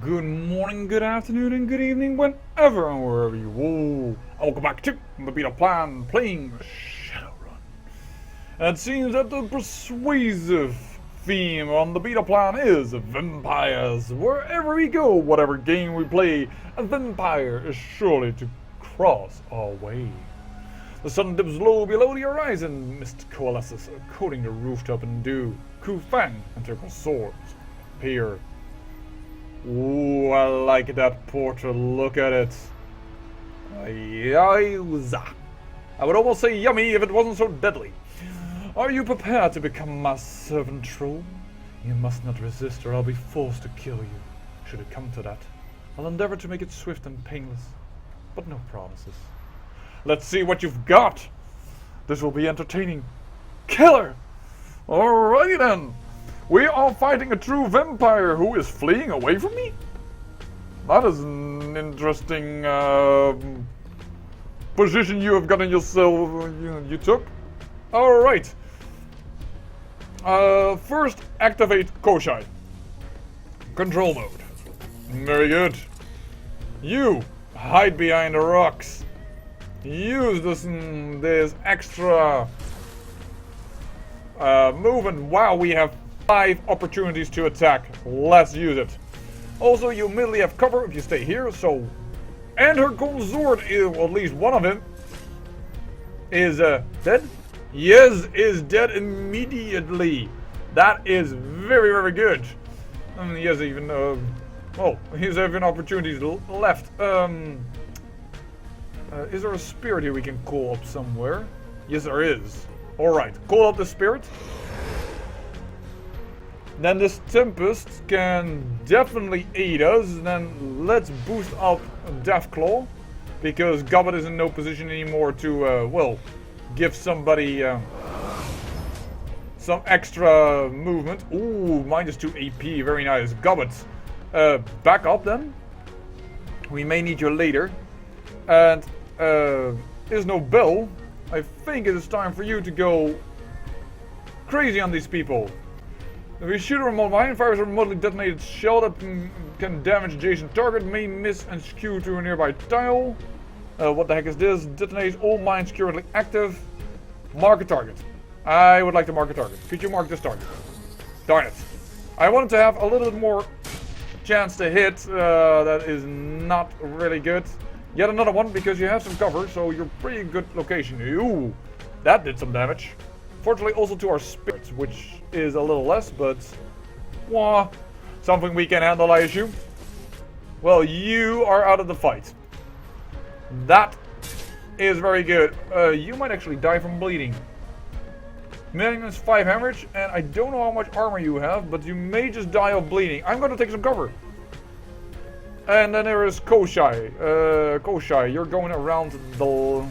Good morning, good afternoon, and good evening, whenever and wherever you are. Welcome back to the Beta Plan, playing Shadowrun. And it seems that the persuasive theme on the Beta Plan is vampires. Wherever we go, whatever game we play, a vampire is surely to cross our way. The sun dips low below the horizon, mist coalesces, coating the rooftop in dew. Ku Fang and turquoise swords appear. Ooh, I like that portrait. Look at it. Yowza. I would almost say yummy if it wasn't so deadly. Are you prepared to become my servant troll? You must not resist or I'll be forced to kill you. Should it come to that, I'll endeavor to make it swift and painless. But no promises. Let's see what you've got. This will be entertaining. Killer! Alrighty then. We are fighting a true vampire who is fleeing away from me? That is an interesting position you have gotten yourself, you took. Alright. First, activate Koshai. Control mode. Very good. You, hide behind the rocks. Use this extra movement. Wow, we have 5 opportunities to attack. Let's use it. Also, you immediately have cover if you stay here, so... And her consort, well, at least one of them, is dead? Yes, is dead immediately. That is very, very good. And he has even, well, he's having opportunities left. Is there a spirit here we can call up somewhere? Yes, there is. Alright, call up the spirit. Then this Tempest can definitely aid us. Then let's boost up Deathclaw, because Gobbet is in no position anymore to, well, give somebody some extra movement. Ooh, -2 AP, very nice. Gobbet, back up then. We may need you later. And is no bell. I think it is time for you to go crazy on these people. If you shoot a remote mine, fires a remotely detonated shell that can damage adjacent target, may miss and skew to a nearby tile. What the heck is this? Detonates all mines currently active. Mark a target. I would like to mark a target. Could you mark this target? Darn it. I wanted to have a little bit more chance to hit. That is not really good. Yet another one, because you have some cover, so you're pretty good location. Ooh, that did some damage. Fortunately, also to our spirits, which is a little less, but wah, something we can handle, I assume. Well, you are out of the fight. That is very good. You might actually die from bleeding. -5 hemorrhage, and I don't know how much armor you have, but you may just die of bleeding. I'm going to take some cover. And then there is Koshai. Koshai, you're going around the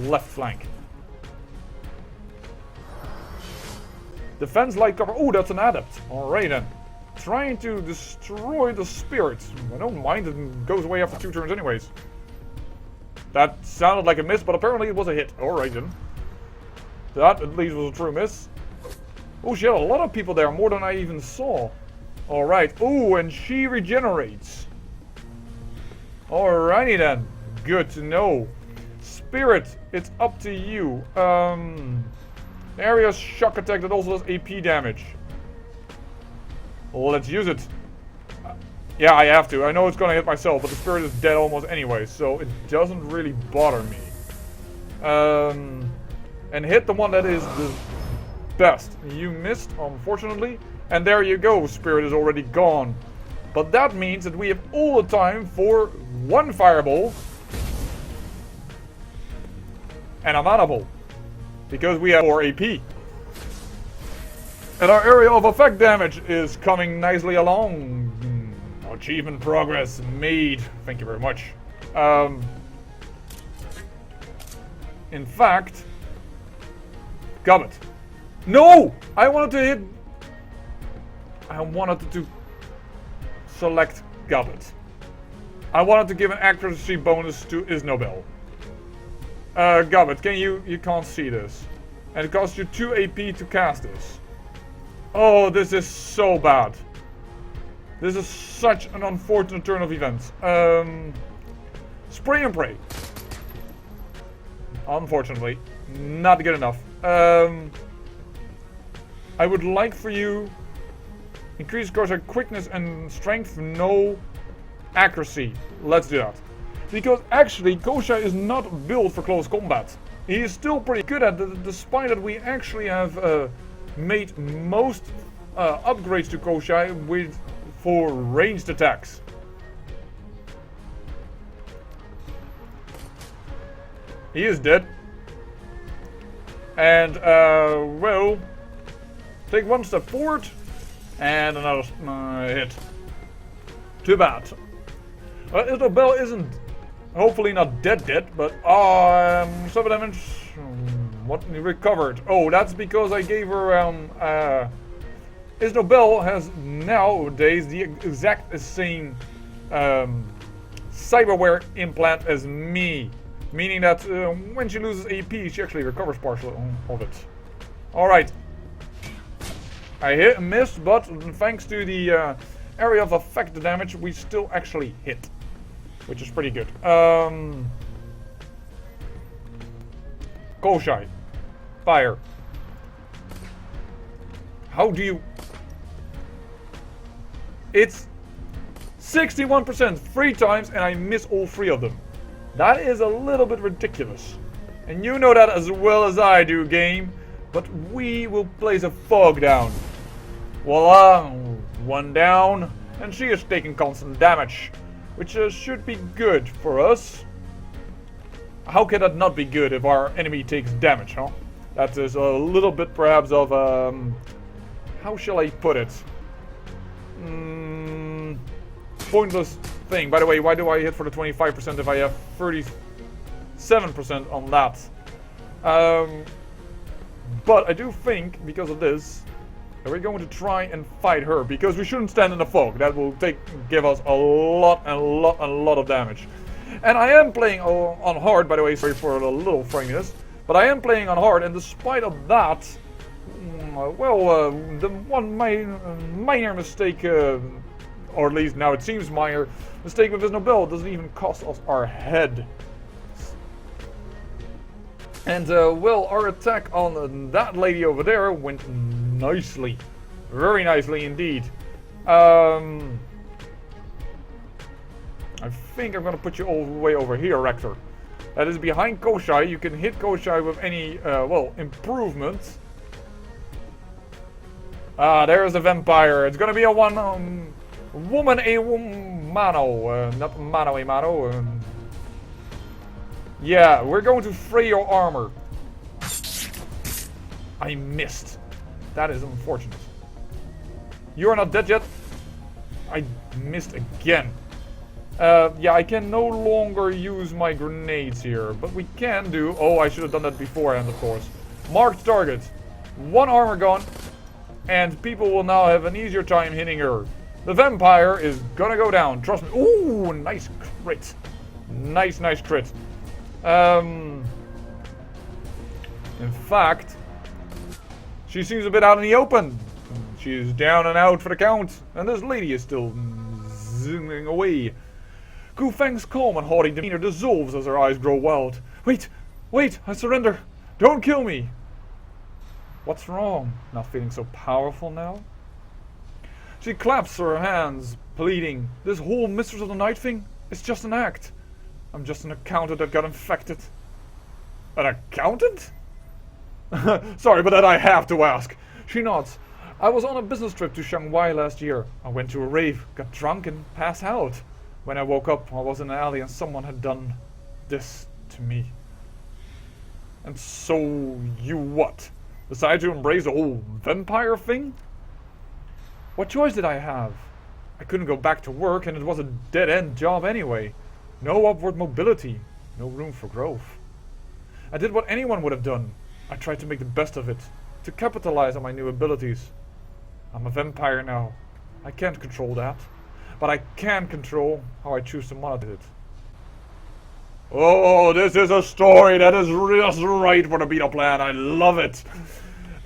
left flank. Defense light cover. Oh, that's an adept. Alright then. Trying to destroy the spirits. I don't mind, it goes away after 2 turns anyways. That sounded like a miss, but apparently it was a hit. Alright then. That at least was a true miss. Oh, she had a lot of people there, more than I even saw. Alright. Oh, and she regenerates. Alrighty then. Good to know. Spirit, it's up to you. Area shock attack that also does AP damage. Let's use it. Yeah, I have to. I know it's gonna hit myself, but the spirit is dead almost anyway, so it doesn't really bother me. And hit the one that is the best. You missed, unfortunately. And there you go, spirit is already gone. But that means that we have all the time for 1 fireball and a mana ball. Because we have 4 AP. And our area of effect damage is coming nicely along. Achievement progress made. Thank you very much. In fact, Gobbet. No! I wanted to hit... I wanted to select Gobbet. I wanted to give an accuracy bonus to Isnobel. Gobbet, you can't see this. And it costs you 2 AP to cast this. Oh, this is so bad. This is such an unfortunate turn of events. Spray and pray. Unfortunately, not good enough. I would like for you increase Koshai quickness and strength, no accuracy. Let's do that. Because actually, Koshai is not built for close combat. He is still pretty good at it, despite that we actually have made most upgrades to Koshai for ranged attacks. He is dead. And, well, take one step forward and another hit. Too bad. Isabel isn't, hopefully not dead, but 7 damage. What recovered? Oh, that's because I gave her Isabel has nowadays the exact same cyberware implant as me. Meaning that when she loses AP, she actually recovers partially of it. Alright. I hit and missed, but thanks to the area of effect damage, we still actually hit. Which is pretty good. Koshai. Fire. How do you... It's 61% 3 times and I miss all 3 of them. That is a little bit ridiculous. And you know that as well as I do, game. But we will place a fog down. Voila, 1 down. And she is taking constant damage. Which should be good for us. How can that not be good if our enemy takes damage, huh? That is a little bit perhaps of how shall I put it? Pointless thing. By the way, why do I hit for the 25% if I have 37% on that? But I do think, because of this, that we're going to try and fight her. Because we shouldn't stand in the fog. That will give us a lot of damage. And I am playing on hard, by the way, sorry for a little framiness. But I am playing on hard, and despite of that, the one minor mistake, or at least now it seems minor, mistake with this Nobel doesn't even cost us our head. And well, our attack on that lady over there went nicely. Very nicely indeed. I think I'm gonna put you all the way over here, Rector. That is behind Koshai. You can hit Koshai with any, well, improvements. There's a vampire. It's gonna be a woman a mano, not mano a mano. Yeah, we're going to fray your armor. I missed. That is unfortunate. You are not dead yet. I missed again. Yeah, I can no longer use my grenades here, but we can do... Oh, I should have done that beforehand, of course. Marked target. 1 armor gone, and people will now have an easier time hitting her. The vampire is gonna go down, trust me. Ooh, nice crit. Nice crit. In fact, she seems a bit out in the open. She is down and out for the count, and this lady is still zooming away. Ku Feng's calm and haughty demeanor dissolves as her eyes grow wild. Wait, I surrender. Don't kill me. What's wrong? Not feeling so powerful now? She claps her hands, pleading. This whole Mistress of the Night thing is just an act. I'm just an accountant that got infected. An accountant? Sorry, but that I have to ask. She nods. I was on a business trip to Shanghai last year. I went to a rave, got drunk and passed out. When I woke up, I was in an alley and someone had done this to me. And so you what? Decided to embrace the whole vampire thing? What choice did I have? I couldn't go back to work and it was a dead-end job anyway. No upward mobility, no room for growth. I did what anyone would have done. I tried to make the best of it, to capitalize on my new abilities. I'm a vampire now. I can't control that, but I can control how I choose to monitor it. Oh, this is a story that is just right for the beta plan. I love it.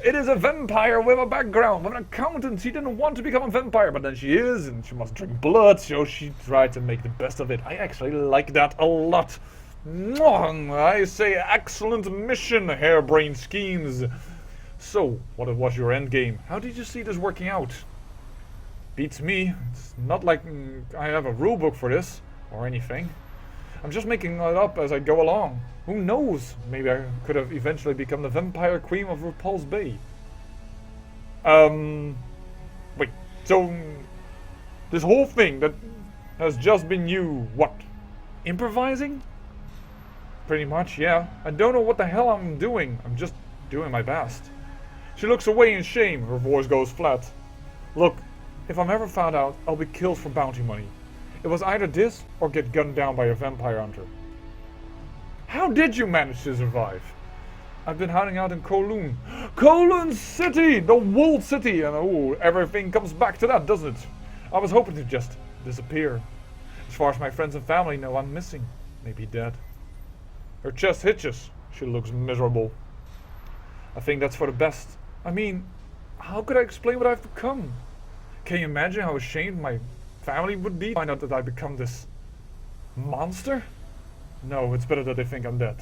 It is a vampire with a background, with an accountant. She didn't want to become a vampire, but then she is, and she must drink blood, so she tried to make the best of it. I actually like that a lot. I say excellent mission, harebrained schemes. So, what was your end game? How did you see this working out? Beats me. It's not like I have a rule book for this, or anything. I'm just making it up as I go along. Who knows? Maybe I could have eventually become the vampire queen of Repulse Bay. Wait, so this whole thing that has just been you, what? Improvising? Pretty much, yeah. I don't know what the hell I'm doing. I'm just doing my best. She looks away in shame. Her voice goes flat. Look, if I'm ever found out, I'll be killed for bounty money. It was either this or get gunned down by a vampire hunter. How did you manage to survive? I've been hiding out in Kowloon. Kowloon City! The walled city! And oh, everything comes back to that, doesn't it? I was hoping to just disappear. As far as my friends and family know, I'm missing. Maybe dead. Her chest hitches. She looks miserable. I think that's for the best. I mean, how could I explain what I've become? Can you imagine how ashamed my family would be to find out that I become this monster? No, it's better that they think I'm dead.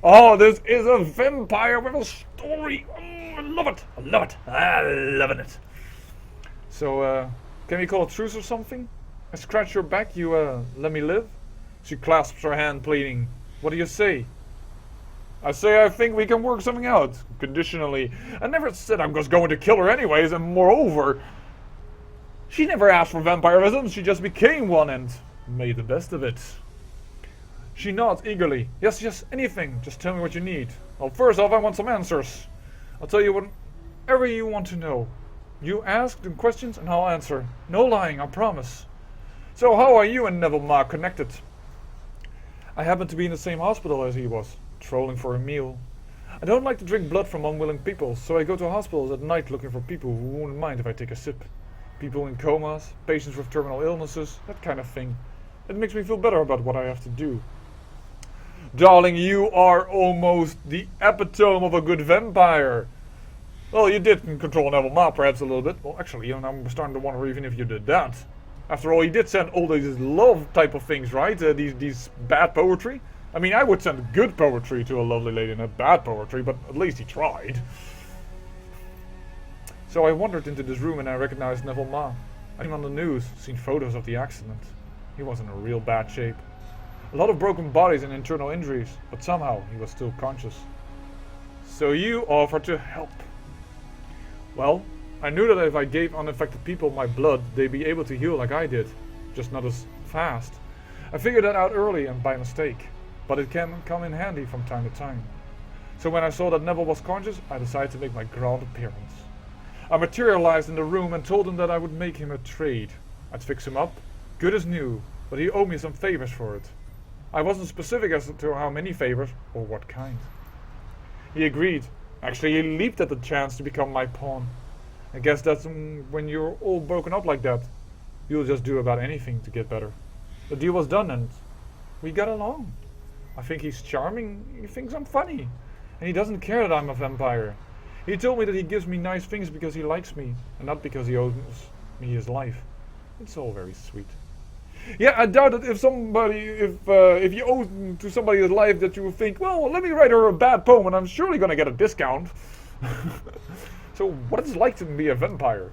Oh, this is a vampire with a story. Oh, I love it. I love it. I'm loving it. So, can we call a truce or something? I scratch your back, you, let me live? She clasps her hand, pleading. What do you say? I say I think we can work something out, conditionally. I never said I'm just going to kill her anyways, and moreover, she never asked for vampirism, she just became one and made the best of it. She nods eagerly. Yes, yes, anything. Just tell me what you need. Well, first off, I want some answers. I'll tell you whatever you want to know. You ask the questions and I'll answer. No lying, I promise. So how are you and Neville Ma connected? I happen to be in the same hospital as he was, trolling for a meal. I don't like to drink blood from unwilling people, so I go to hospitals at night looking for people who won't mind if I take a sip. People in comas, patients with terminal illnesses, that kind of thing. It makes me feel better about what I have to do. Darling, you are almost the epitome of a good vampire. Well, you did control Neville Ma perhaps a little bit. Well, actually, I'm starting to wonder even if you did that. After all, he did send all these love type of things, right? These bad poetry. I mean, I would send good poetry to a lovely lady, not bad poetry, but at least he tried. So I wandered into this room and I recognized Neville Ma. I'd seen on the news, seen photos of the accident. He was in a real bad shape. A lot of broken bodies and internal injuries, but somehow he was still conscious. So you offered to help. Well, I knew that if I gave unaffected people my blood, they'd be able to heal like I did, just not as fast. I figured that out early and by mistake, but it can come in handy from time to time. So when I saw that Neville was conscious, I decided to make my grand appearance. I materialized in the room and told him that I would make him a trade. I'd fix him up, good as new, but he owed me some favors for it. I wasn't specific as to how many favors or what kind. He agreed. Actually, he leaped at the chance to become my pawn. I guess that's when you're all broken up like that. You'll just do about anything to get better. The deal was done and we got along. I think he's charming, he thinks I'm funny. And he doesn't care that I'm a vampire. He told me that he gives me nice things because he likes me, and not because he owes me his life. It's all very sweet. Yeah, I doubt that if you owe to somebody his life that you will think, well, let me write her a bad poem and I'm surely gonna get a discount. So what is it like to be a vampire?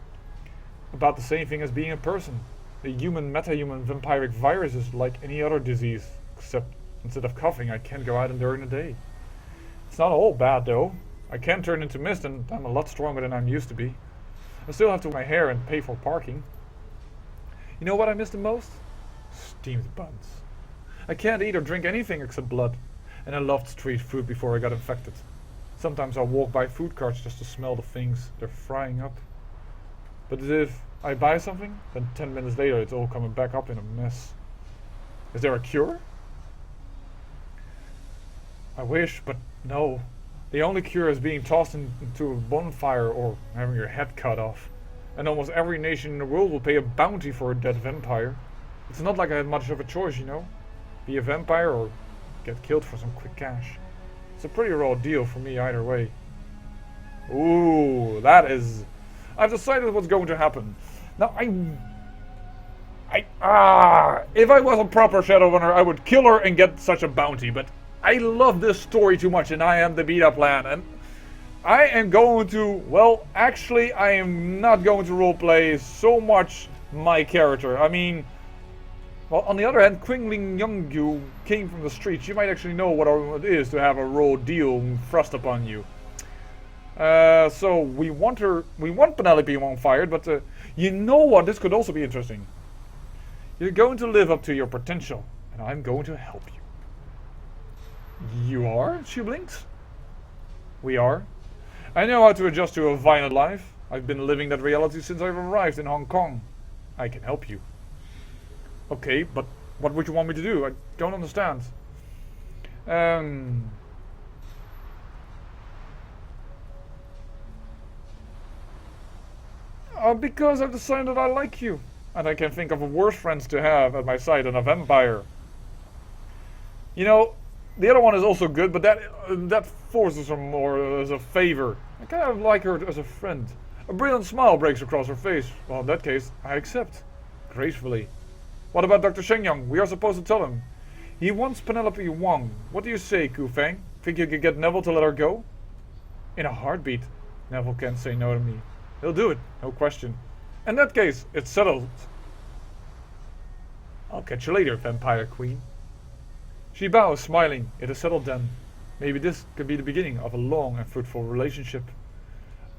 About the same thing as being a person. A human meta-human vampiric virus is like any other disease, except instead of coughing I can't go out during the day. It's not all bad though. I can turn into mist and I'm a lot stronger than I'm used to be. I still have to wear my hair and pay for parking. You know what I miss the most? Steamed buns. I can't eat or drink anything except blood, and I loved street food before I got infected. Sometimes I'll walk by food carts just to smell the things they're frying up. But if I buy something, then 10 minutes later it's all coming back up in a mess. Is there a cure? I wish, but no. The only cure is being tossed into a bonfire or having your head cut off. And almost every nation in the world will pay a bounty for a dead vampire. It's not like I had much of a choice, you know. Be a vampire or get killed for some quick cash. It's a pretty raw deal for me either way. Ooh, that is... I've decided what's going to happen. Now, if I was a proper Shadowrunner, I would kill her and get such a bounty, but I love this story too much, and I am the beta plan, and I am going to, well, actually, I am not going to roleplay so much my character. I mean, well, on the other hand, Qingling Youngyu came from the streets. You might actually know what it is to have a raw deal thrust upon you. So we want Penelope Wong fired, but you know what? This could also be interesting. You're going to live up to your potential, and I'm going to help you. You are? She blinks. We are. I know how to adjust to a violent life. I've been living that reality since I've arrived in Hong Kong. I can help you. Okay, but what would you want me to do? I don't understand. Because I've decided I like you. And I can think of worse friends to have at my side than a vampire. You know, the other one is also good, but that forces her more as a favor. I kind of like her as a friend. A brilliant smile breaks across her face. Well, in that case, I accept. Gracefully. What about Dr. Shenyang? We are supposed to tell him. He wants Penelope Wong. What do you say, Ku Feng? Think you could get Neville to let her go? In a heartbeat. Neville can't say no to me. He'll do it, no question. In that case, it's settled. I'll catch you later, Vampire Queen. She bows, smiling. It is settled then. Maybe this could be the beginning of a long and fruitful relationship.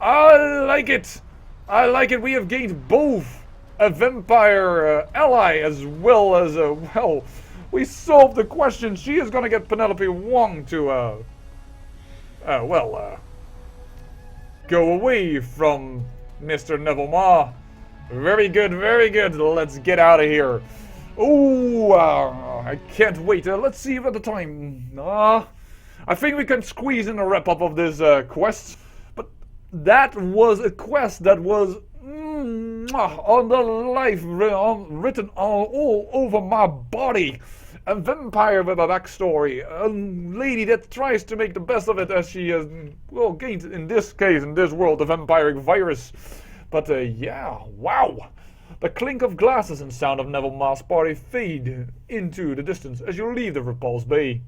I like it! I like it. We have gained both a vampire ally as well as a... Well, we solved the question. She is going to get Penelope Wong to, go away from Mr. Neville Ma. Very good, very good. Let's get out of here. Ooh, I can't wait. Let's see at the time. I think we can squeeze in a wrap-up of this quest. But that was a quest that was on the life written all over my body. A vampire with a backstory. A lady that tries to make the best of it as she has, well, gained, in this case, in this world, the vampiric virus. But, yeah, wow. The clink of glasses and sound of Neville Ma's party fade into the distance as you leave the repulsed bay.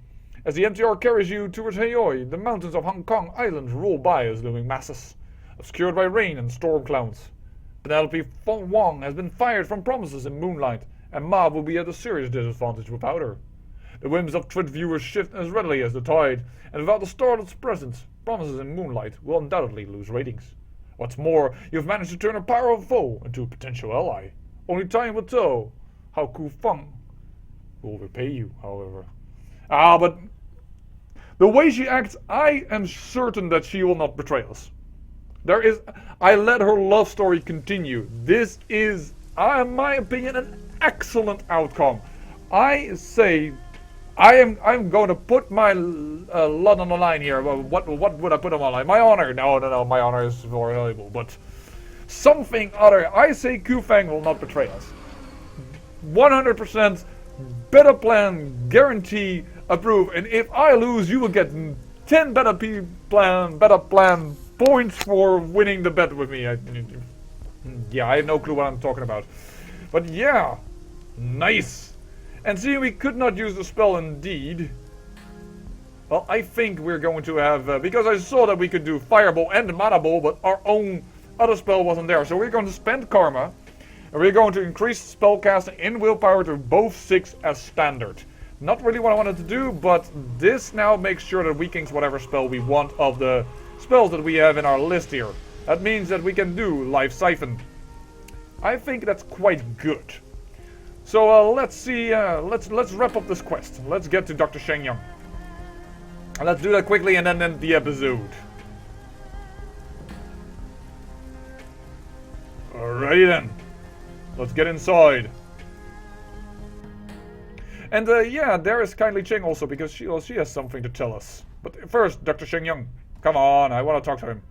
As the MTR carries you towards Haoi, the mountains of Hong Kong Island roll by as looming masses, obscured by rain and storm clouds. Penelope Wong has been fired from promises in moonlight, and Ma will be at a serious disadvantage without her. The whims of Twit viewers shift as readily as the tide, and without the starlet's presence, promises in moonlight will undoubtedly lose ratings. What's more, you've managed to turn a powerful foe into a potential ally. Only time will tell how Ku Feng will repay you, however. But the way she acts, I am certain that she will not betray us. I let her love story continue. This is, in my opinion, an excellent outcome. I say, I'm going to put my lot on the line here. What would I put on my line? My honor. No, my honor is more valuable. But something other. I say Ku Feng will not betray us. 100% better plan, guarantee, approve. And if I lose, you will get 10 better plan points for winning the bet with me. Yeah, I have no clue what I'm talking about. But yeah, nice. And seeing we could not use the spell indeed, well, I think we're going to have, because I saw that we could do Fireball and Mana Ball, but our own other spell wasn't there. So we're going to spend Karma, and we're going to increase spellcasting and willpower to both 6 as standard. Not really what I wanted to do, but this now makes sure that we can whatever spell we want of the spells that we have in our list here. That means that we can do Life Siphon. I think that's quite good. So let's see, let's wrap up this quest. Let's get to Dr. Shenyang. Let's do that quickly and then end the episode. Alrighty then. Let's get inside. And yeah, there is Kindly Cheng also, because she has something to tell us. But first, Dr. Shenyang. Come on, I want to talk to him.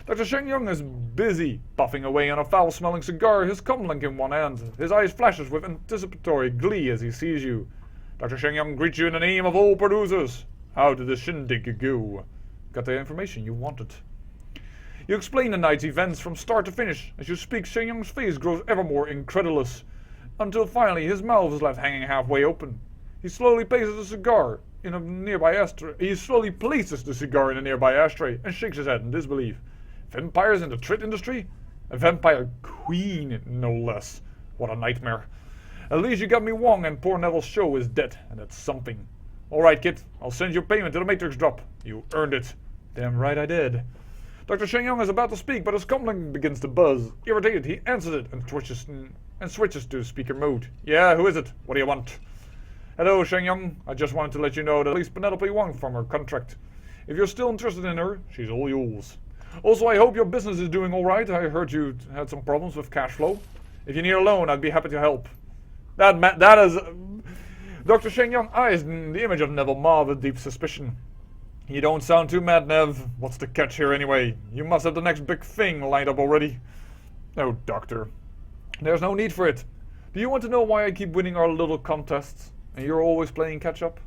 Dr. Shenyang is busy, puffing away on a foul-smelling cigar, his comlink in one hand. His eyes flashes with anticipatory glee as he sees you. Dr. Shenyang greets you in the name of all producers. How did the shindig go? Got the information you wanted. You explain the night's events from start to finish. As you speak, Shen Yong's face grows ever more incredulous, until finally his mouth is left hanging halfway open. He slowly places the cigar in a nearby ashtray. He slowly places the cigar in a nearby ashtray and shakes his head in disbelief. Vampires in the trit industry? A vampire queen, no less. What a nightmare. At least you got me Wong and poor Neville's show is dead, and that's something. Alright, kid, I'll send your payment to the Matrix drop. You earned it. Damn right I did. Dr. Shen Yong is about to speak, but his comlink begins to buzz. Irritated, he answers it and switches to speaker mode. Yeah, who is it? What do you want? Hello, Shen Yong. I just wanted to let you know that at least Penelope Wong from her contract. If you're still interested in her, she's all yours. Also, I hope your business is doing alright. I heard you had some problems with cash flow. If you need a loan, I'd be happy to help. That is... Dr. Shen Yong eyes the image of Neville Ma with deep suspicion. You don't sound too mad, Nev. What's the catch here anyway? You must have the next big thing lined up already. No, Doctor. There's no need for it. Do you want to know why I keep winning our little contests, and you're always playing catch-up?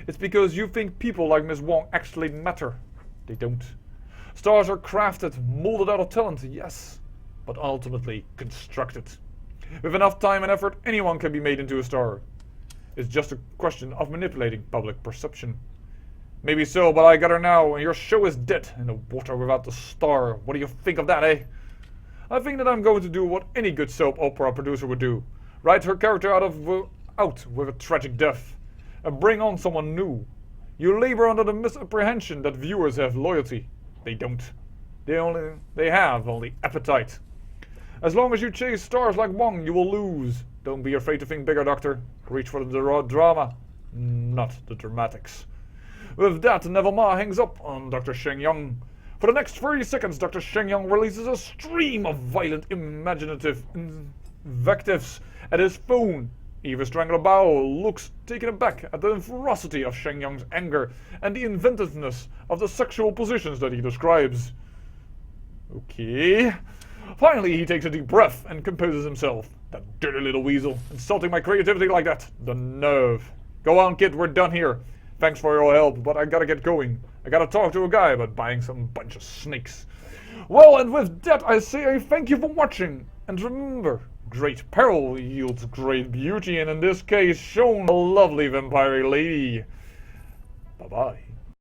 It's because you think people like Miss Wong actually matter. They don't. Stars are crafted, molded out of talent, yes, but ultimately constructed. With enough time and effort, anyone can be made into a star. It's just a question of manipulating public perception. Maybe so, but I got her now, and your show is dead in the water without the star. What do you think of that, eh? I think that I'm going to do what any good soap opera producer would do. Write her character out with a tragic death, and bring on someone new. You labor under the misapprehension that viewers have loyalty. They don't. They have only appetite. As long as you chase stars like Wong, you will lose. Don't be afraid to think bigger, Doctor. Reach for the raw drama, not the dramatics. With that, Neville Ma hangs up on Dr. Shen Yong. For the next 30 seconds, Dr. Shen Yong releases a stream of violent, imaginative invectives at his phone. Eva Strangler Bao looks taken aback at the ferocity of Shen Yong's anger and the inventiveness of the sexual positions that he describes. Okay. Finally, he takes a deep breath and composes himself. That dirty little weasel, insulting my creativity like that. The nerve. Go on, kid, we're done here. Thanks for your help, but I gotta get going. I gotta talk to a guy about buying some bunch of snakes. Well, and with that, I say thank you for watching. And remember, great peril yields great beauty, and in this case, shown a lovely vampire lady. Bye-bye.